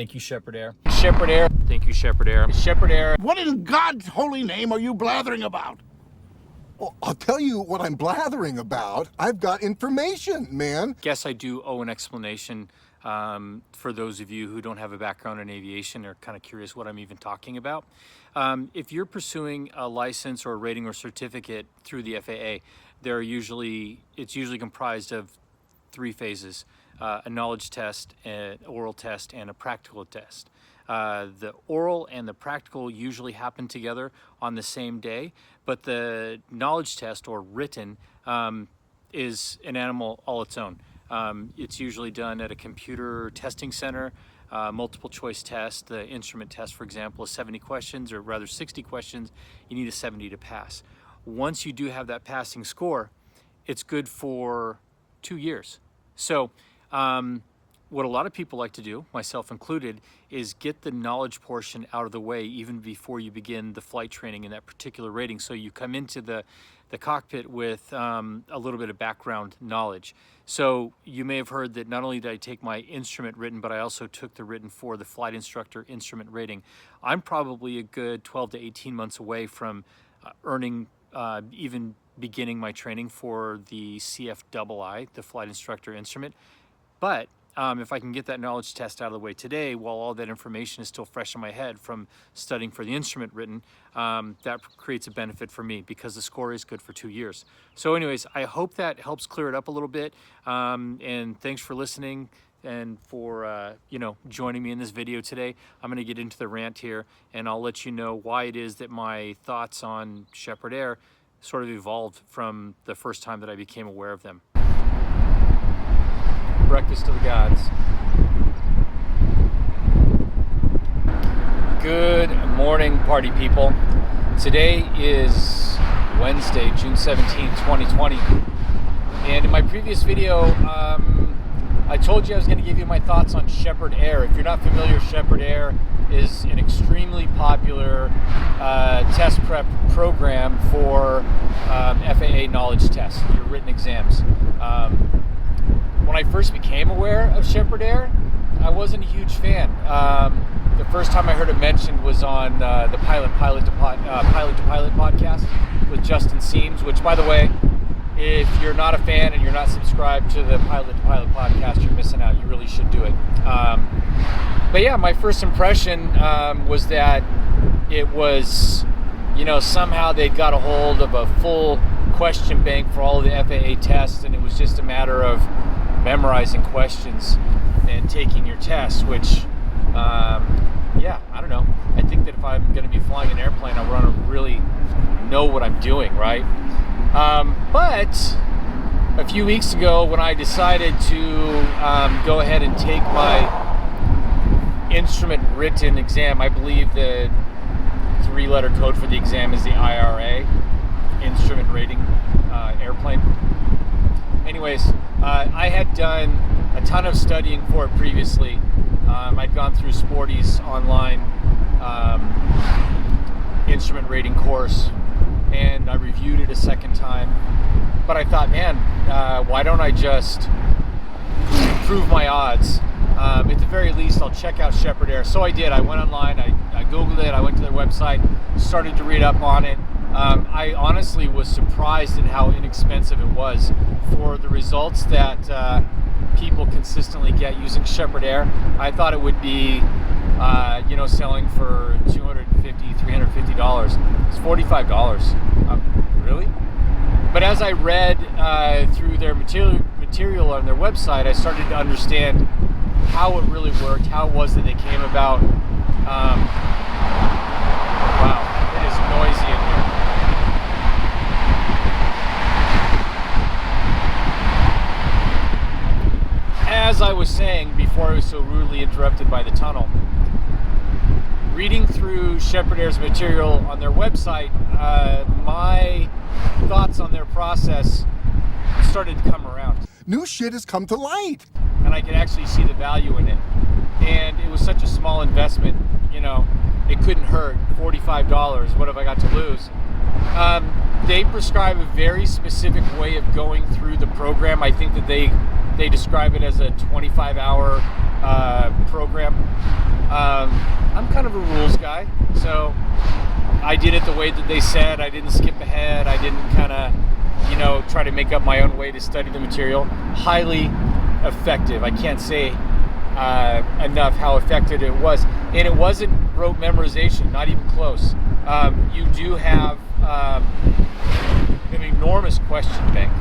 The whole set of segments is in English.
Thank you, Sheppard Air. Sheppard Air. Thank you, Sheppard Air. Sheppard Air. What in God's holy name are you blathering about? Well, I'll tell you what I'm blathering about. I've got information, man. Guess I do owe an explanation for those of you who don't have a background in aviation or kind of curious what I'm even talking about. If you're pursuing a license or a rating or certificate through the FAA, it's usually comprised of 3 phases: a knowledge test, an oral test, and a practical test. The oral and the practical usually happen together on the same day, but the knowledge test, or written, is an animal all its own. It's usually done at a computer testing center, multiple choice test. The instrument test, for example, is 70 questions, or rather 60 questions. You need a 70 to pass. Once you do have that passing score, it's good for 2 years. So what a lot of people like to do, myself included, is get the knowledge portion out of the way even before you begin the flight training in that particular rating. So you come into the cockpit with a little bit of background knowledge. So you may have heard that not only did I take my instrument written, but I also took the written for the flight instructor instrument rating. I'm probably a good 12 to 18 months away from earning, even beginning my training for the CFII, the flight instructor instrument. But if I can get that knowledge test out of the way today, while all that information is still fresh in my head from studying for the instrument written, that creates a benefit for me because the score is good for 2 years. So anyways, I hope that helps clear it up a little bit. And thanks for listening and for joining me in this video today. I'm going to get into the rant here, and I'll let you know why it is that my thoughts on Sheppard Air sort of evolved from the first time that I became aware of them. Breakfast of the gods. Good morning, party people. Today is Wednesday, June 17, 2020. And in my previous video, I told you I was going to give you my thoughts on Sheppard Air. If you're not familiar, Sheppard Air is an extremely popular test prep program for FAA knowledge tests, your written exams. When I first became aware of Sheppard Air, I wasn't a huge fan. The first time I heard it mentioned was on the Pilot to Pilot podcast with Justin Seams, which, by the way, if you're not a fan and you're not subscribed to the Pilot to Pilot podcast, you're missing out. You really should do it. But yeah, my first impression was that it was, somehow they'd got a hold of a full question bank for all of the FAA tests, and it was just a matter of memorizing questions and taking your tests, which, I don't know. I think that if I'm going to be flying an airplane, I want to really know what I'm doing, right? But a few weeks ago, when I decided to go ahead and take my instrument written exam, I believe the 3-letter code for the exam is the IRA, instrument rating airplane. Anyways, I had done a ton of studying for it previously. I'd gone through Sporty's online instrument rating course, and I reviewed it a second time. But I thought, man, why don't I just improve my odds? At the very least, I'll check out Sheppard Air. So I did. I went online, I Googled it, I went to their website, started to read up on it. I honestly was surprised at how inexpensive it was for the results that people consistently get using Sheppard Air. I thought it would be, selling for $250, $350. It's $45. Really? But as I read through their material on their website, I started to understand how it really worked, how it was that they came about. Wow, it is noisy in here. As I was saying before I was so rudely interrupted by the tunnel, reading through Sheppard Air's material on their website, my thoughts on their process started to come around. New shit has come to light. And I could actually see the value in it. And it was such a small investment, it couldn't hurt. $45, what have I got to lose? They prescribe a very specific way of going through the program. I think that they describe it as a 25-hour program. I'm kind of a rules guy, so I did it the way that they said. I didn't skip ahead. I didn't kind of, try to make up my own way to study the material. Highly effective. I can't say enough how effective it was. And it wasn't rote memorization, not even close. You do have an enormous question bank.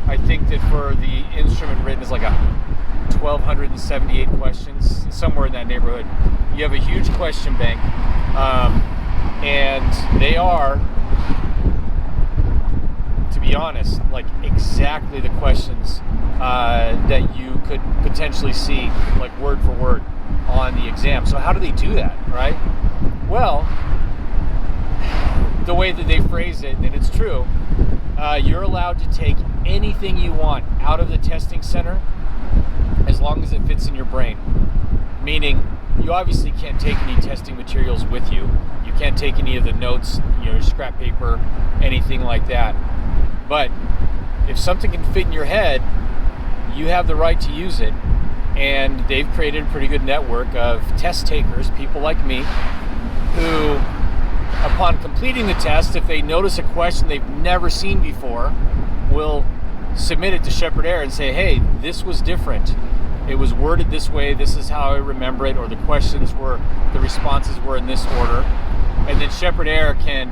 I think that for the instrument written is like 1,278 questions, somewhere in that neighborhood. You have a huge question bank, and they are, to be honest, like exactly the questions that you could potentially see, like word for word, on the exam. So how do they do that, right? Well, the way that they phrase it, and it's true, you're allowed to take anything you want out of the testing center as long as it fits in your brain. Meaning, you obviously can't take any testing materials with you. You can't take any of the notes, your scrap paper, anything like that. But if something can fit in your head, you have the right to use it. And they've created a pretty good network of test takers, people like me, who, upon completing the test, if they notice a question they've never seen before, will submit it to Sheppard Air and say, hey, this was different. It was worded this way, this is how I remember it, or the responses were in this order. And then Sheppard Air can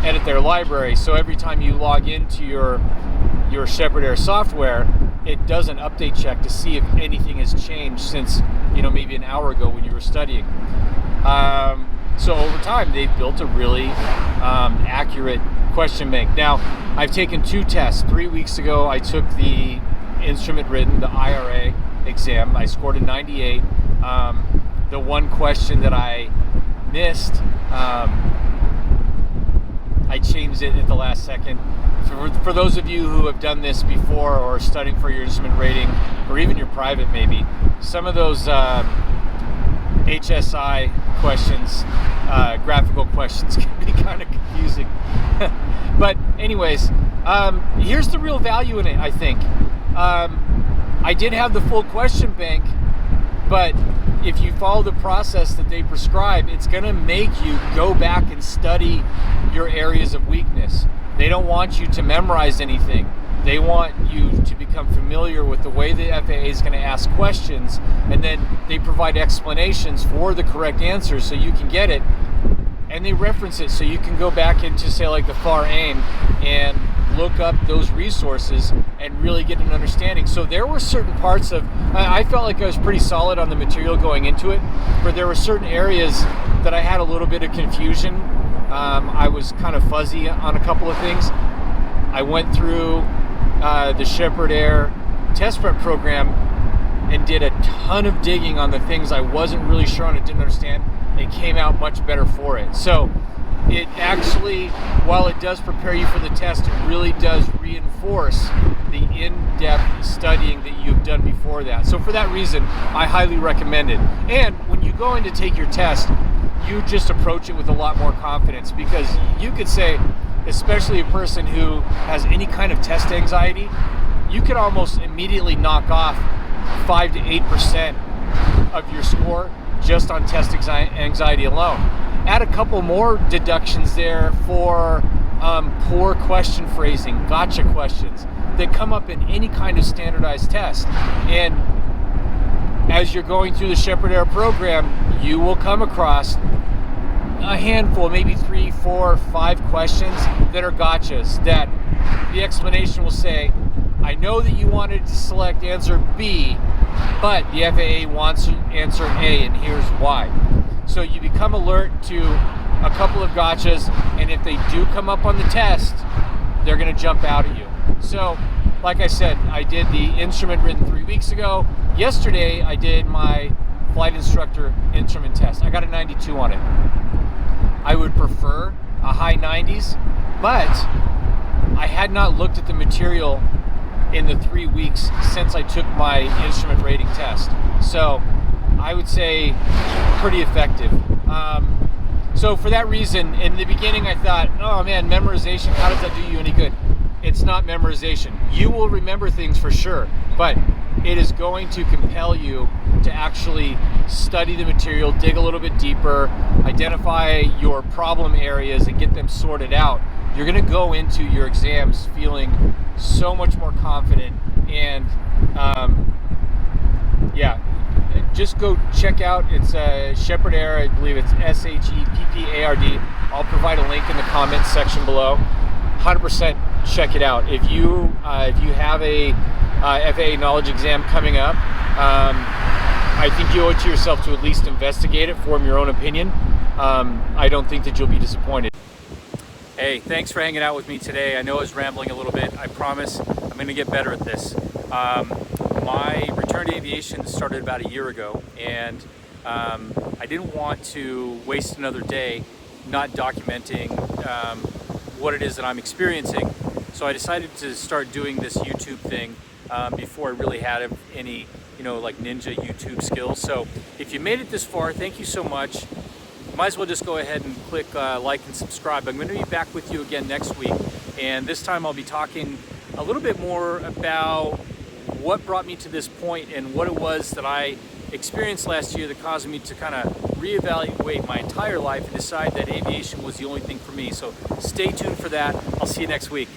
edit their library, so every time you log into your Sheppard Air software, it does an update check to see if anything has changed since, maybe an hour ago when you were studying. So over time, they've built a really accurate question bank. Now, I've taken 2 tests. 3 weeks ago, I took the instrument written, the IRA exam. I scored a 98. The one question that I missed, I changed it at the last second. For those of you who have done this before or are studying for your instrument rating, or even your private maybe, some of those HSI questions, graphical questions, can be kind of confusing. But anyways, here's the real value in it, I think. I did have the full question bank, but if you follow the process that they prescribe, it's going to make you go back and study your areas of weakness. They don't want you to memorize anything. They want you to become familiar with the way the FAA is going to ask questions, and then they provide explanations for the correct answers so you can get it, and they reference it so you can go back into, say, like the FAR AIM and look up those resources and really get an understanding. So there were certain parts of, I felt like I was pretty solid on the material going into it, but there were certain areas that I had a little bit of confusion. I was kind of fuzzy on a couple of things. I went through the Sheppard Air test prep program and did a ton of digging on the things I wasn't really sure on and didn't understand. It came out much better for it. So it actually, while it does prepare you for the test, it really does reinforce the in-depth studying that you've done before that. So for that reason, I highly recommend it. And when you go in to take your test, you just approach it with a lot more confidence, because you could say, especially a person who has any kind of test anxiety, you could almost immediately knock off 5 to 8% of your score just on test anxiety alone. Add a couple more deductions there for poor question phrasing, gotcha questions that come up in any kind of standardized test. And as you're going through the Sheppard Air program, you will come across a handful, maybe 3, 4, 5 questions that are gotchas, that the explanation will say, I know that you wanted to select answer B, but the FAA wants answer A, and here's why. So you become alert to a couple of gotchas, and if they do come up on the test, they're going to jump out at you. So, like I said, I did the instrument written 3 weeks ago. Yesterday, I did my flight instructor instrument test. I got a 92 on it. I would prefer a high 90s, but I had not looked at the material in the 3 weeks since I took my instrument rating test. So I would say pretty effective. So for that reason, in the beginning I thought, oh man, memorization, how does that do you any good? It's not memorization. You will remember things for sure, but it is going to compel you to actually study the material, dig a little bit deeper, identify your problem areas and get them sorted out, you're going to go into your exams feeling so much more confident. And yeah, just go check out, it's Sheppard Air, I believe it's SHEPPARD. I'll provide a link in the comments section below. 100% check it out. If you have a FAA knowledge exam coming up, I think you owe it to yourself to at least investigate it, form your own opinion. I don't think that you'll be disappointed. Hey, thanks for hanging out with me today. I know I was rambling a little bit. I promise I'm going to get better at this. My return to aviation started about a year ago, and I didn't want to waste another day not documenting what it is that I'm experiencing. So I decided to start doing this YouTube thing before I really had any, like ninja YouTube skills. So if you made it this far, thank you so much. Might as well just go ahead and click like and subscribe. I'm going to be back with you again next week, and this time I'll be talking a little bit more about what brought me to this point and what it was that I experienced last year that caused me to kind of reevaluate my entire life and decide that aviation was the only thing for me. So stay tuned for that. I'll see you next week.